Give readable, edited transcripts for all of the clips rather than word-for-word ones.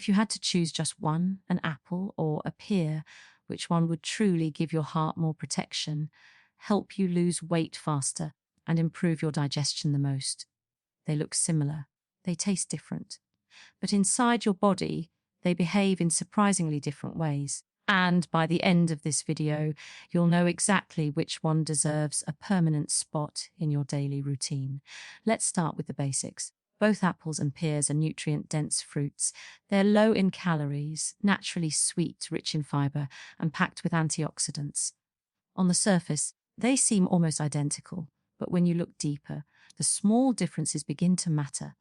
If you had to choose just one, an apple or a pear, which one would truly give your heart more protection, help you lose weight faster, and improve your digestion the most? They look similar. They taste different. But inside your body, they behave in surprisingly different ways. And by the end of this video, you'll know exactly which one deserves a permanent spot in your daily routine. Let's start with the basics. Both apples and pears are nutrient-dense fruits. They're low in calories, naturally sweet, rich in fiber, and packed with antioxidants. On the surface, they seem almost identical, but when you look deeper, the small differences begin to matter.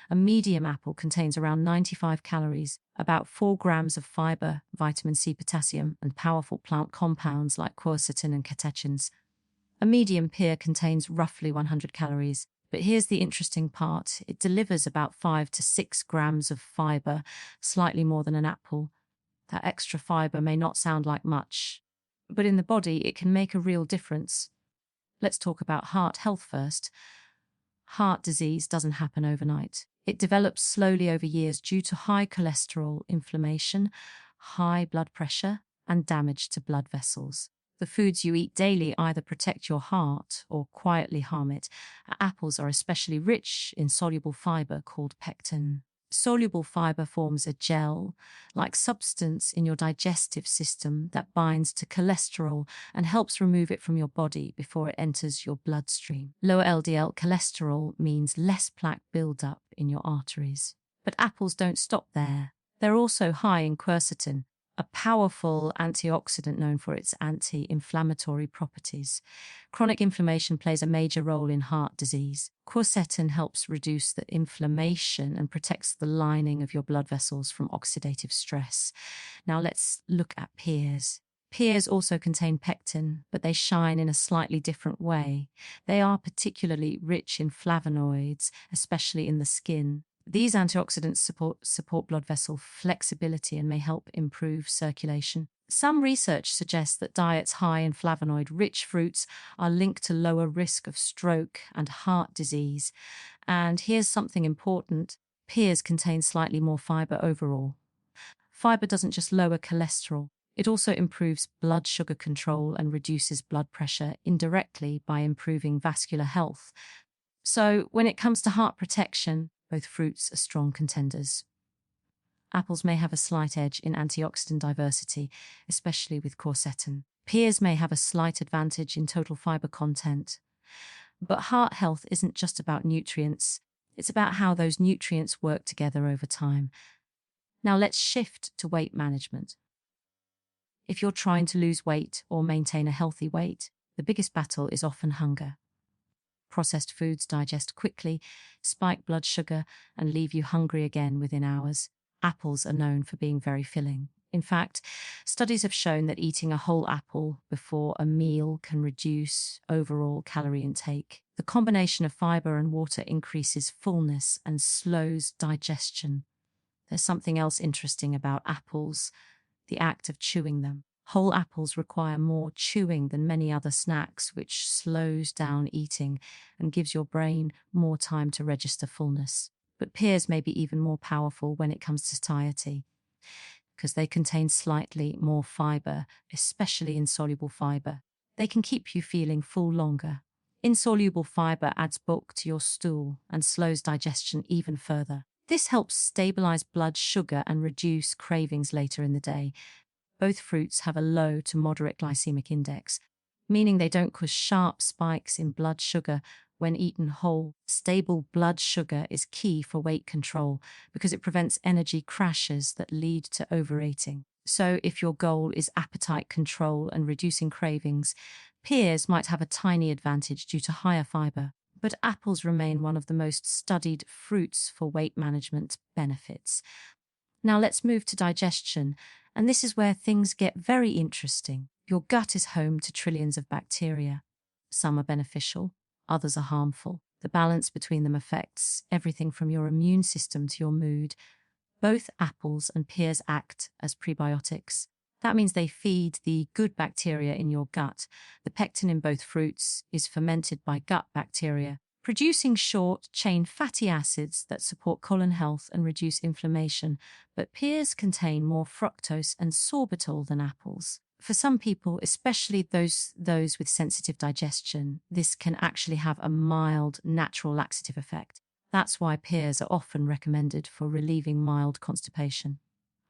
A medium apple contains around 95 calories, about 4 grams of fiber, vitamin C, potassium, and powerful plant compounds like quercetin and catechins. A medium pear contains roughly 100 calories, but here's the interesting part. It delivers about 5 to 6 grams of fiber, slightly more than an apple. That extra fiber may not sound like much, but in the body it can make a real difference. Let's talk about heart health first. Heart disease doesn't happen overnight. It develops slowly over years due to high cholesterol, inflammation, high blood pressure, and damage to blood vessels. The foods you eat daily either protect your heart or quietly harm it. Apples are especially rich in soluble fiber called pectin. Soluble fiber forms a gel-like substance in your digestive system that binds to cholesterol and helps remove it from your body before it enters your bloodstream. Lower LDL cholesterol means less plaque buildup in your arteries. But apples don't stop there. They're also high in quercetin, a powerful antioxidant known for its anti-inflammatory properties. Chronic inflammation plays a major role in heart disease. Quercetin helps reduce the inflammation and protects the lining of your blood vessels from oxidative stress. Now let's look at pears. Pears also contain pectin, but they shine in a slightly different way. They are particularly rich in flavonoids, especially in the skin. These antioxidants support blood vessel flexibility and may help improve circulation. Some research suggests that diets high in flavonoid-rich fruits are linked to lower risk of stroke and heart disease. And here's something important. Pears contain slightly more fiber overall. Fiber doesn't just lower cholesterol. It also improves blood sugar control and reduces blood pressure indirectly by improving vascular health. So when it comes to heart protection, both fruits are strong contenders. Apples may have a slight edge in antioxidant diversity, especially with quercetin. Pears may have a slight advantage in total fiber content. But heart health isn't just about nutrients. It's about how those nutrients work together over time. Now let's shift to weight management. If you're trying to lose weight or maintain a healthy weight, the biggest battle is often hunger. Processed foods digest quickly, spike blood sugar, and leave you hungry again within hours. Apples are known for being very filling. In fact, studies have shown that eating a whole apple before a meal can reduce overall calorie intake. The combination of fiber and water increases fullness and slows digestion. There's something else interesting about apples, the act of chewing them. Whole apples require more chewing than many other snacks, which slows down eating and gives your brain more time to register fullness. But pears may be even more powerful when it comes to satiety, because they contain slightly more fiber, especially insoluble fiber. They can keep you feeling full longer. Insoluble fiber adds bulk to your stool and slows digestion even further. This helps stabilize blood sugar and reduce cravings later in the day. Both fruits have a low to moderate glycemic index, meaning they don't cause sharp spikes in blood sugar when eaten whole. Stable blood sugar is key for weight control because it prevents energy crashes that lead to overeating. So if your goal is appetite control and reducing cravings, pears might have a tiny advantage due to higher fiber. But apples remain one of the most studied fruits for weight management benefits. Now let's move to digestion, and this is where things get very interesting. Your gut is home to trillions of bacteria. Some are beneficial, others are harmful. The balance between them affects everything from your immune system to your mood. Both apples and pears act as prebiotics. That means they feed the good bacteria in your gut. The pectin in both fruits is fermented by gut bacteria, producing short-chain fatty acids that support colon health and reduce inflammation, but pears contain more fructose and sorbitol than apples. For some people, especially those with sensitive digestion, this can actually have a mild, natural laxative effect. That's why pears are often recommended for relieving mild constipation.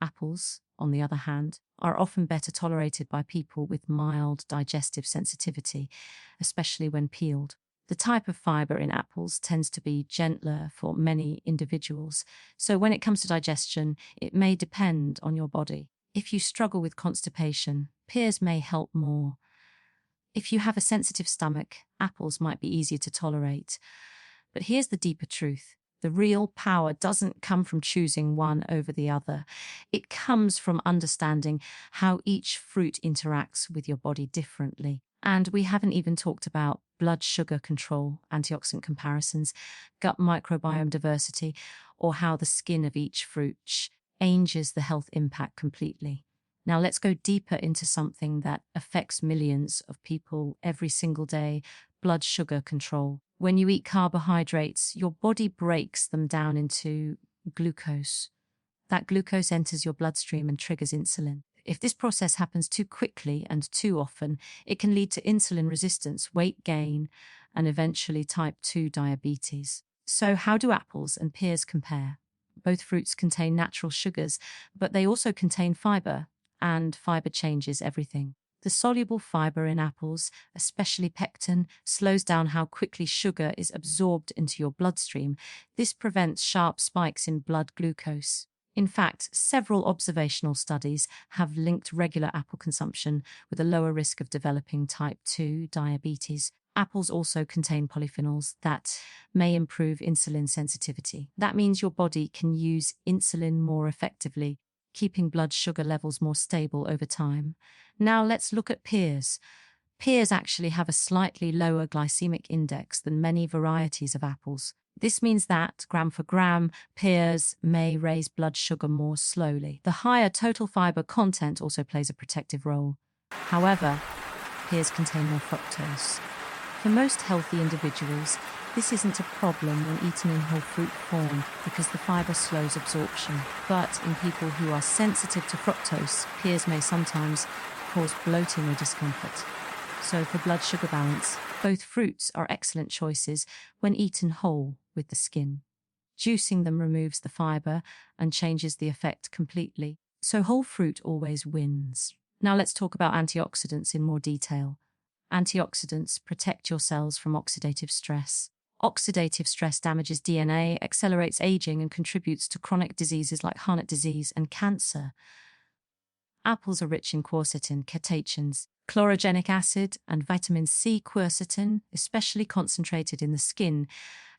Apples, on the other hand, are often better tolerated by people with mild digestive sensitivity, especially when peeled. The type of fiber in apples tends to be gentler for many individuals, so when it comes to digestion, it may depend on your body. If you struggle with constipation, pears may help more. If you have a sensitive stomach, apples might be easier to tolerate. But here's the deeper truth. The real power doesn't come from choosing one over the other. It comes from understanding how each fruit interacts with your body differently. And we haven't even talked about blood sugar control, antioxidant comparisons, gut microbiome diversity, or how the skin of each fruit changes the health impact completely. Now let's go deeper into something that affects millions of people every single day: blood sugar control. When you eat carbohydrates, your body breaks them down into glucose. That glucose enters your bloodstream and triggers insulin. If this process happens too quickly and too often, it can lead to insulin resistance, weight gain, and eventually type 2 diabetes. So how do apples and pears compare? Both fruits contain natural sugars, but they also contain fiber, and fiber changes everything. The soluble fiber in apples, especially pectin, slows down how quickly sugar is absorbed into your bloodstream. This prevents sharp spikes in blood glucose. In fact, several observational studies have linked regular apple consumption with a lower risk of developing type 2 diabetes. Apples also contain polyphenols that may improve insulin sensitivity. That means your body can use insulin more effectively, keeping blood sugar levels more stable over time. Now let's look at pears. Pears actually have a slightly lower glycemic index than many varieties of apples. This means that, gram for gram, pears may raise blood sugar more slowly. The higher total fiber content also plays a protective role. However, pears contain more fructose. For most healthy individuals, this isn't a problem when eaten in whole fruit form because the fiber slows absorption. But in people who are sensitive to fructose, pears may sometimes cause bloating or discomfort. So for blood sugar balance, both fruits are excellent choices when eaten whole with the skin. Juicing them removes the fiber and changes the effect completely. So whole fruit always wins. Now let's talk about antioxidants in more detail. Antioxidants protect your cells from oxidative stress. Oxidative stress damages DNA, accelerates aging, and contributes to chronic diseases like heart disease and cancer. Apples are rich in quercetin, catechins, chlorogenic acid, and vitamin C. Quercetin, especially concentrated in the skin,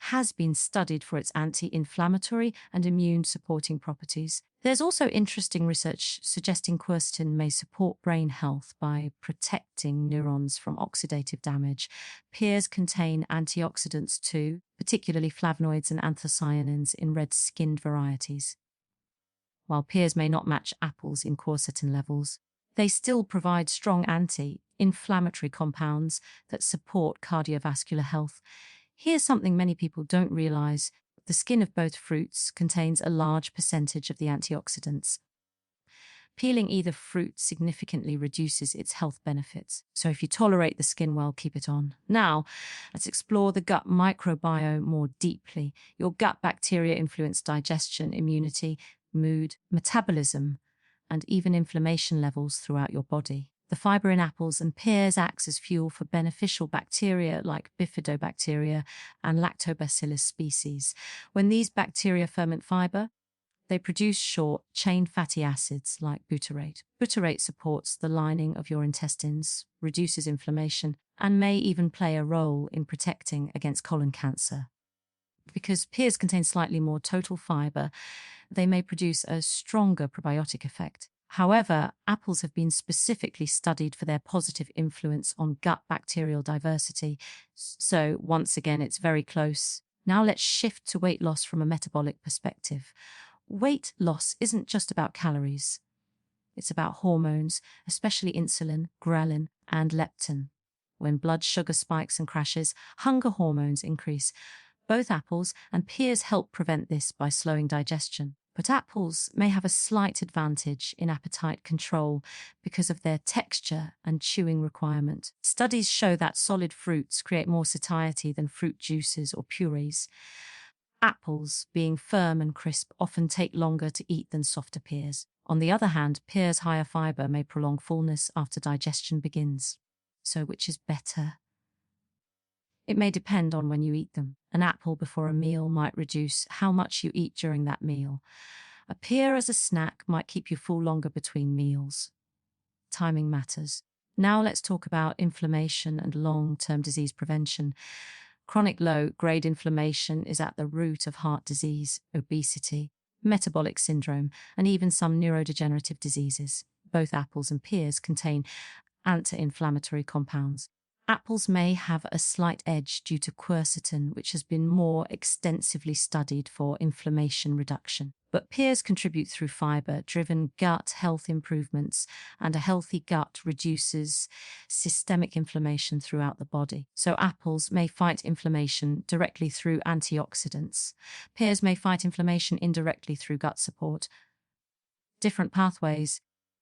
has been studied for its anti-inflammatory and immune-supporting properties. There's also interesting research suggesting quercetin may support brain health by protecting neurons from oxidative damage. Pears contain antioxidants too, particularly flavonoids and anthocyanins in red-skinned varieties. While pears may not match apples in quercetin levels, they still provide strong anti-inflammatory compounds that support cardiovascular health. Here's something many people don't realize: the skin of both fruits contains a large percentage of the antioxidants. Peeling either fruit significantly reduces its health benefits, so if you tolerate the skin well, keep it on. Now, let's explore the gut microbiome more deeply. Your gut bacteria influence digestion, immunity, mood, metabolism, and even inflammation levels throughout your body. The fiber in apples and pears acts as fuel for beneficial bacteria like bifidobacteria and lactobacillus species. When these bacteria ferment fiber, they produce short-chain fatty acids like butyrate. Butyrate supports the lining of your intestines, reduces inflammation, and may even play a role in protecting against colon cancer. Because pears contain slightly more total fiber, they may produce a stronger probiotic effect. However, apples have been specifically studied for their positive influence on gut bacterial diversity. So once again, it's very close. Now let's shift to weight loss from a metabolic perspective. Weight loss isn't just about calories. It's about hormones, especially insulin, ghrelin, and leptin. When blood sugar spikes and crashes, hunger hormones increase. Both apples and pears help prevent this by slowing digestion. But apples may have a slight advantage in appetite control because of their texture and chewing requirement. Studies show that solid fruits create more satiety than fruit juices or purees. Apples, being firm and crisp, often take longer to eat than softer pears. On the other hand, pears' higher fiber may prolong fullness after digestion begins. So which is better? It may depend on when you eat them. An apple before a meal might reduce how much you eat during that meal. A pear as a snack might keep you full longer between meals. Timing matters. Now let's talk about inflammation and long-term disease prevention. Chronic low-grade inflammation is at the root of heart disease, obesity, metabolic syndrome, and even some neurodegenerative diseases. Both apples and pears contain anti-inflammatory compounds. Apples may have a slight edge due to quercetin, which has been more extensively studied for inflammation reduction. But pears contribute through fiber-driven gut health improvements, and a healthy gut reduces systemic inflammation throughout the body. So apples may fight inflammation directly through antioxidants. Pears may fight inflammation indirectly through gut support. Different pathways,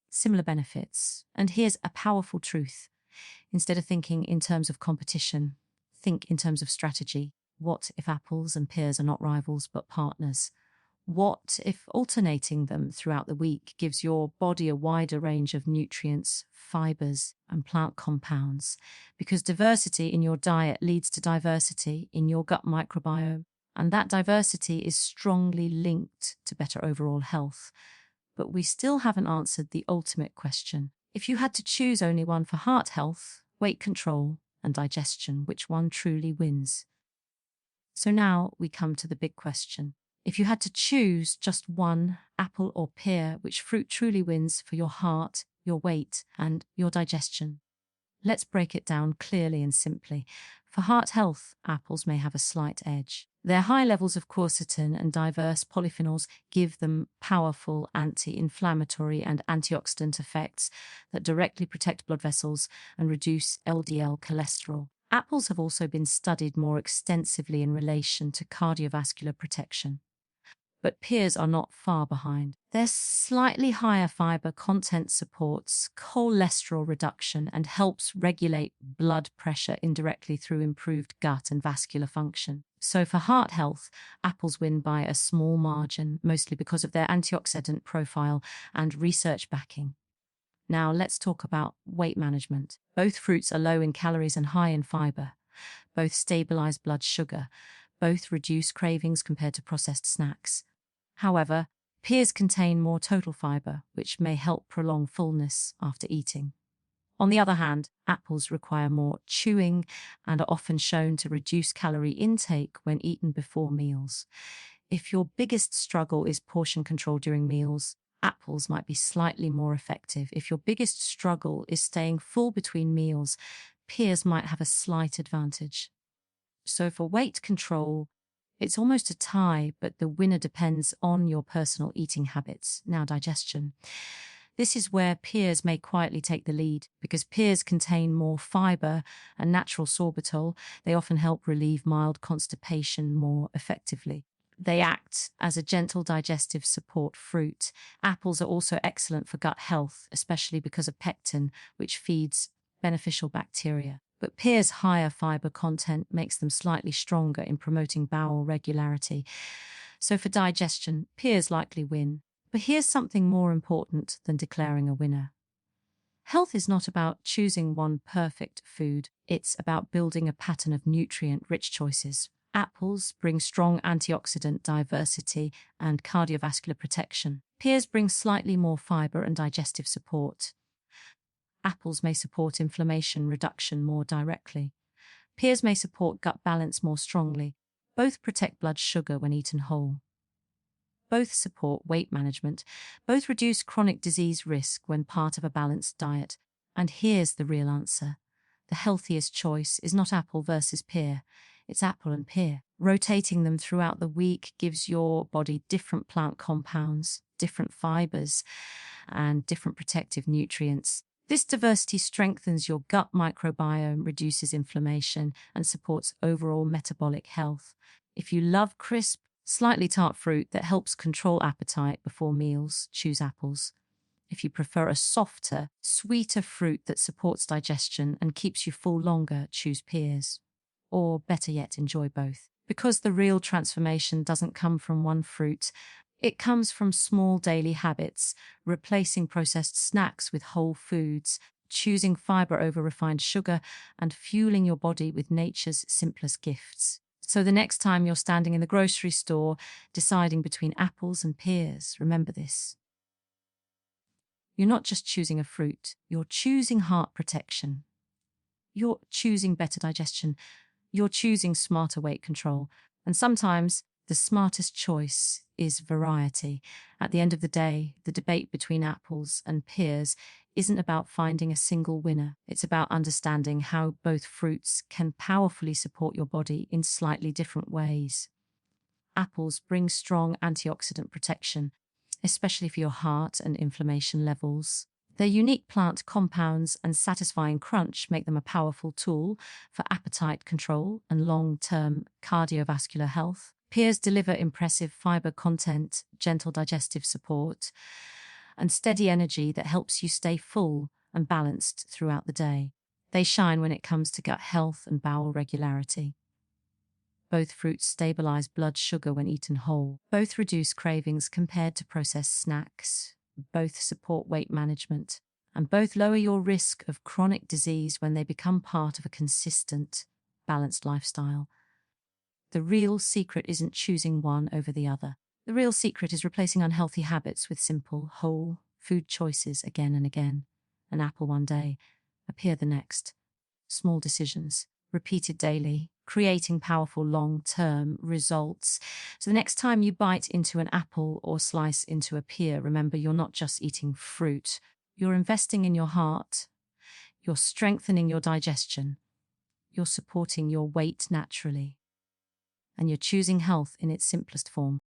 similar benefits. And here's a powerful truth. Instead of thinking in terms of competition, think in terms of strategy. What if apples and pears are not rivals but partners? What if alternating them throughout the week gives your body a wider range of nutrients, fibers, and plant compounds? Because diversity in your diet leads to diversity in your gut microbiome, and that diversity is strongly linked to better overall health. But we still haven't answered the ultimate question. If you had to choose only one for heart health, weight control, and digestion, which one truly wins? So now we come to the big question. If you had to choose just one, apple or pear, which fruit truly wins for your heart, your weight, and your digestion? Let's break it down clearly and simply. For heart health, apples may have a slight edge. Their high levels of quercetin and diverse polyphenols give them powerful anti-inflammatory and antioxidant effects that directly protect blood vessels and reduce LDL cholesterol. Apples have also been studied more extensively in relation to cardiovascular protection. But pears are not far behind. Their slightly higher fiber content supports cholesterol reduction and helps regulate blood pressure indirectly through improved gut and vascular function. So for heart health, apples win by a small margin, mostly because of their antioxidant profile and research backing. Now let's talk about weight management. Both fruits are low in calories and high in fiber. Both stabilize blood sugar. Both reduce cravings compared to processed snacks. However, pears contain more total fiber, which may help prolong fullness after eating. On the other hand, apples require more chewing and are often shown to reduce calorie intake when eaten before meals. If your biggest struggle is portion control during meals, apples might be slightly more effective. If your biggest struggle is staying full between meals, pears might have a slight advantage. So for weight control, it's almost a tie, but the winner depends on your personal eating habits. Now, digestion. This is where pears may quietly take the lead. Because pears contain more fiber and natural sorbitol, they often help relieve mild constipation more effectively. They act as a gentle digestive support fruit. Apples are also excellent for gut health, especially because of pectin, which feeds beneficial bacteria. But pears' higher fiber content makes them slightly stronger in promoting bowel regularity. So for digestion, pears likely win. But here's something more important than declaring a winner. Health is not about choosing one perfect food. It's about building a pattern of nutrient-rich choices. Apples bring strong antioxidant diversity and cardiovascular protection. Pears bring slightly more fiber and digestive support. Apples may support inflammation reduction more directly. Pears may support gut balance more strongly. Both protect blood sugar when eaten whole. Both support weight management. Both reduce chronic disease risk when part of a balanced diet. And here's the real answer. The healthiest choice is not apple versus pear. It's apple and pear. Rotating them throughout the week gives your body different plant compounds, different fibers, and different protective nutrients. This diversity strengthens your gut microbiome, reduces inflammation, and supports overall metabolic health. If you love crisp, slightly tart fruit that helps control appetite before meals, choose apples. If you prefer a softer, sweeter fruit that supports digestion and keeps you full longer, choose pears. Or better yet, enjoy both. Because the real transformation doesn't come from one fruit, it comes from small daily habits, replacing processed snacks with whole foods, choosing fiber over refined sugar, and fueling your body with nature's simplest gifts. So the next time you're standing in the grocery store deciding between apples and pears, remember this. You're not just choosing a fruit, you're choosing heart protection. You're choosing better digestion. You're choosing smarter weight control. And sometimes the smartest choice is variety. At the end of the day, the debate between apples and pears isn't about finding a single winner. It's about understanding how both fruits can powerfully support your body in slightly different ways. Apples bring strong antioxidant protection, especially for your heart and inflammation levels. Their unique plant compounds and satisfying crunch make them a powerful tool for appetite control and long-term cardiovascular health. Pears deliver impressive fiber content, gentle digestive support, and steady energy that helps you stay full and balanced throughout the day. They shine when it comes to gut health and bowel regularity. Both fruits stabilize blood sugar when eaten whole. Both reduce cravings compared to processed snacks. Both support weight management. And both lower your risk of chronic disease when they become part of a consistent, balanced lifestyle. The real secret isn't choosing one over the other. The real secret is replacing unhealthy habits with simple, whole food choices again and again. An apple one day, a pear the next. Small decisions, repeated daily, creating powerful long-term results. So the next time you bite into an apple or slice into a pear, remember you're not just eating fruit. You're investing in your heart. You're strengthening your digestion. You're supporting your weight naturally. And you're choosing health in its simplest form.